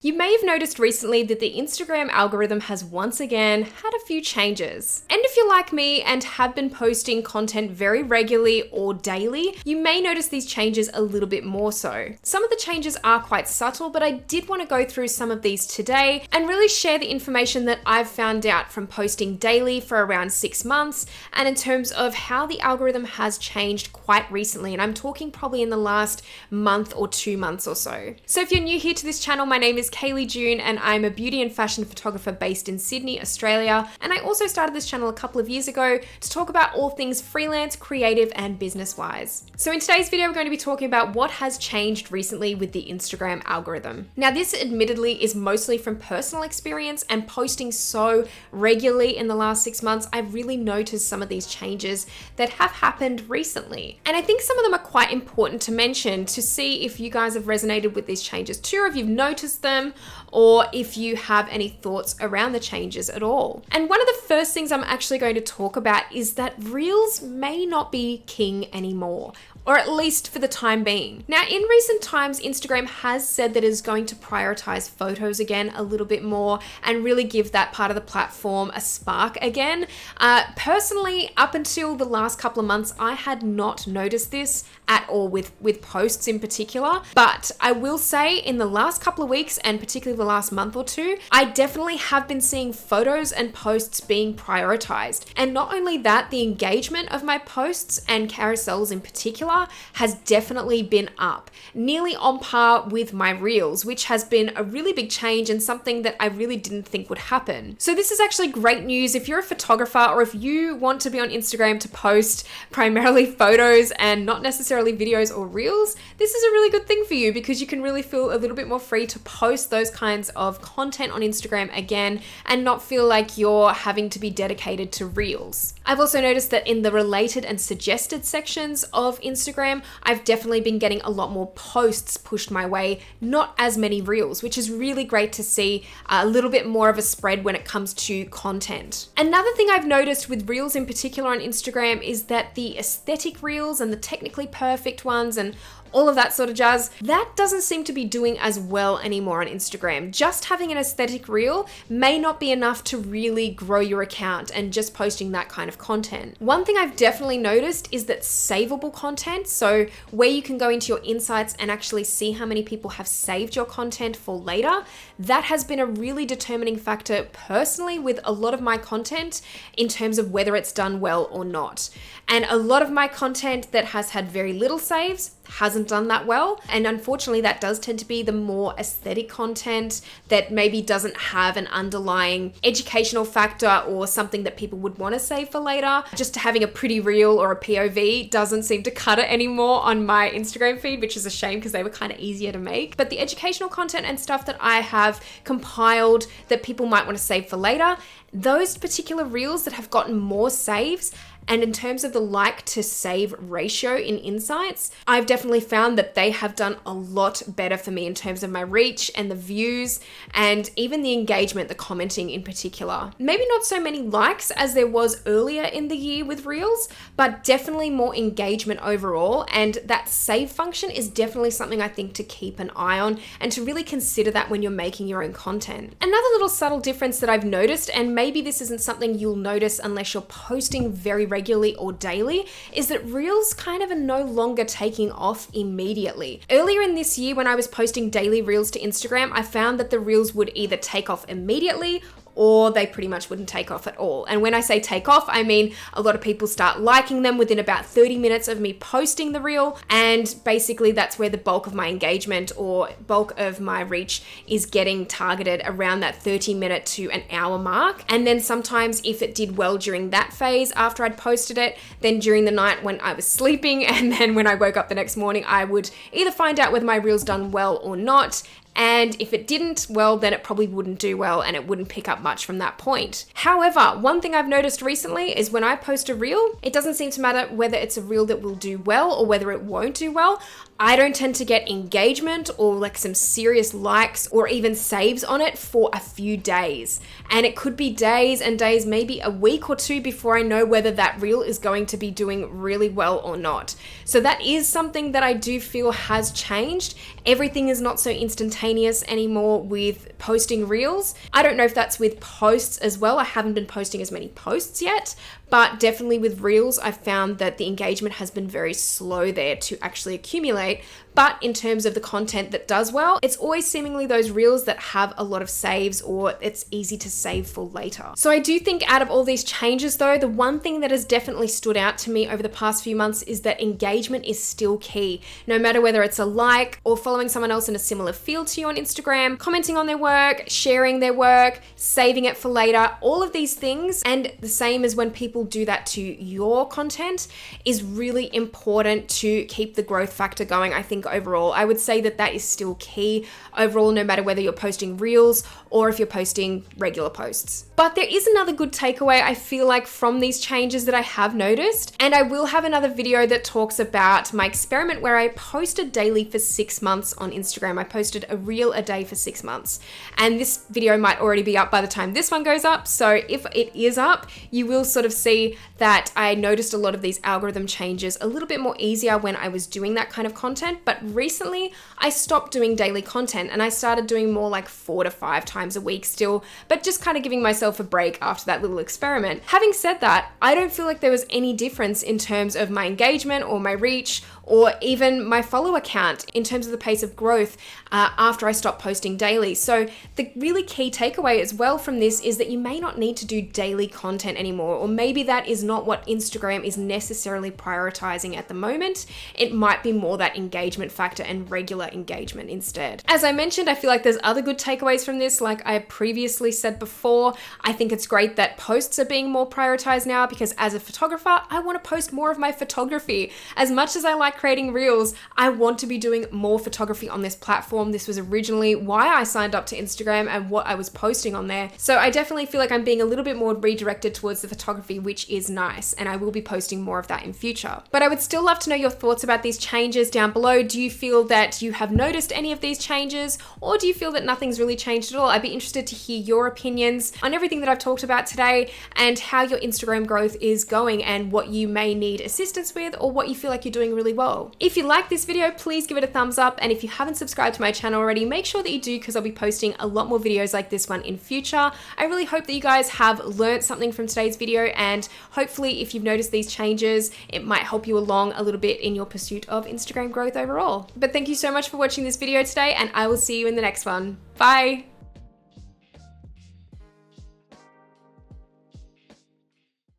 You may have noticed recently that the Instagram algorithm has once again had a few changes. And if you're like me and have been posting content very regularly or daily, you may notice these changes a little bit more so. Some of the changes are quite subtle, but I did want to go through some of these today and really share the information that I've found out from posting daily for around 6 months, and in terms of how the algorithm has changed quite recently. And I'm talking probably in the last month or 2 months or so. So if you're new here to this channel, my name is Kaylee June and I'm a beauty and fashion photographer based in Sydney, Australia. And I also started this channel a couple of years ago to talk about all things freelance, creative, and business-wise. So in today's video, we're going to be talking about what has changed recently with the Instagram algorithm. Now, this admittedly is mostly from personal experience and posting so regularly in the last 6 months, I've really noticed some of these changes that have happened recently. And I think some of them are quite important to mention to see if you guys have resonated with these changes too, or if you've noticed them, or if you have any thoughts around the changes at all. And one of the first things I'm actually going to talk about is that Reels may not be king anymore, or at least for the time being. Now, in recent times, Instagram has said that it is going to prioritize photos again a little bit more and really give that part of the platform a spark again. Personally, up until the last couple of months, I had not noticed this at all with posts in particular. But I will say in the last couple of weeks, and particularly the last month or two, I definitely have been seeing photos and posts being prioritized. And not only that, the engagement of my posts and carousels in particular has definitely been up, nearly on par with my Reels, which has been a really big change and something that I really didn't think would happen. So this is actually great news if you're a photographer or if you want to be on Instagram to post primarily photos and not necessarily videos or Reels. This is a really good thing for you because you can really feel a little bit more free to post those kinds of content on Instagram again and not feel like you're having to be dedicated to Reels. I've also noticed that in the related and suggested sections of Instagram, I've definitely been getting a lot more posts pushed my way, not as many Reels, which is really great to see a little bit more of a spread when it comes to content. Another thing I've noticed with Reels in particular on Instagram is that the aesthetic Reels and the technically perfect ones and all of that sort of jazz, that doesn't seem to be doing as well anymore on Instagram. Just having an aesthetic reel may not be enough to really grow your account and just posting that kind of content. One thing I've definitely noticed is that savable content, so where you can go into your insights and actually see how many people have saved your content for later, that has been a really determining factor personally with a lot of my content in terms of whether it's done well or not. And a lot of my content that has had very little saves hasn't done that well. And unfortunately, that does tend to be the more aesthetic content that maybe doesn't have an underlying educational factor or something that people would want to save for later. Just having a pretty reel or a POV doesn't seem to cut it anymore on my Instagram feed, which is a shame because they were kind of easier to make. But the educational content and stuff that I have compiled that people might want to save for later, those particular reels that have gotten more saves, and in terms of the like to save ratio in insights, I've definitely found that they have done a lot better for me in terms of my reach and the views and even the engagement, the commenting in particular. Maybe not so many likes as there was earlier in the year with Reels, but definitely more engagement overall. And that save function is definitely something I think to keep an eye on and to really consider that when you're making your own content. Another little subtle difference that I've noticed, and maybe this isn't something you'll notice unless you're posting very regularly or daily, is that Reels kind of are no longer taking off immediately. Earlier in this year when I was posting daily Reels to Instagram, I found that the Reels would either take off immediately or they pretty much wouldn't take off at all. And when I say take off, I mean a lot of people start liking them within about 30 minutes of me posting the reel, and basically that's where the bulk of my engagement or bulk of my reach is getting targeted, around that 30-minute to an hour mark. And then sometimes if it did well during that phase after I'd posted it, then during the night when I was sleeping and then when I woke up the next morning, I would either find out whether my reel's done well or not. And if it didn't, well, then it probably wouldn't do well and it wouldn't pick up much from that point. However, one thing I've noticed recently is when I post a reel, it doesn't seem to matter whether it's a reel that will do well or whether it won't do well. I don't tend to get engagement or like some serious likes or even saves on it for a few days. And it could be days and days, maybe a week or two before I know whether that reel is going to be doing really well or not. So that is something that I do feel has changed. Everything is not so instantaneous anymore with posting reels. I don't know if that's with posts as well. I haven't been posting as many posts yet, but definitely with reels, I've found that the engagement has been very slow there to actually accumulate. But in terms of the content that does well, it's always seemingly those reels that have a lot of saves or it's easy to save for later. So I do think out of all these changes though, the one thing that has definitely stood out to me over the past few months is that engagement is still key. No matter whether it's a like or following someone else in a similar field to you on Instagram, commenting on their work, sharing their work, saving it for later, all of these things, and the same as when people do that to your content, is really important to keep the growth factor going. I think overall, I would say that that is still key overall, no matter whether you're posting reels or if you're posting regular posts. But there is another good takeaway I feel like from these changes that I have noticed, and I will have another video that talks about my experiment where I posted daily for 6 months on Instagram. I posted a reel a day for 6 months, and this video might already be up by the time this one goes up. So if it is up, you will sort of see that I noticed a lot of these algorithm changes a little bit more easier when I was doing that kind of content. But recently I stopped doing daily content and I started doing more like 4 to 5 times a week still, but just kind of giving myself a break after that little experiment. Having said that, I don't feel like there was any difference in terms of my engagement or my reach or even my follower count in terms of the pace of growth after I stopped posting daily. So the really key takeaway as well from this is that you may not need to do daily content anymore, or maybe that is not what Instagram is necessarily prioritizing at the moment. It might be more that engagement factor and regular engagement instead. As I mentioned, I feel like there's other good takeaways from this. Like I previously said before, I think it's great that posts are being more prioritized now, because as a photographer, I want to post more of my photography. As much as I like creating reels, I want to be doing more photography on this platform. This was originally why I signed up to Instagram and what I was posting on there. So I definitely feel like I'm being a little bit more redirected towards the photography, which is nice, and I will be posting more of that in future. But I would still love to know your thoughts about these changes down below. Do you feel that you have noticed any of these changes, or do you feel that nothing's really changed at all? I'd be interested to hear your opinions on everything that I've talked about today and how your Instagram growth is going and what you may need assistance with or what you feel like you're doing really well. If you like this video, please give it a thumbs up, and if you haven't subscribed to my channel already, make sure that you do, because I'll be posting a lot more videos like this one in future. I really hope that you guys have learned something from today's video, and hopefully if you've noticed these changes, it might help you along a little bit in your pursuit of Instagram growth overall. But thank you so much for watching this video today, and I will see you in the next one. Bye!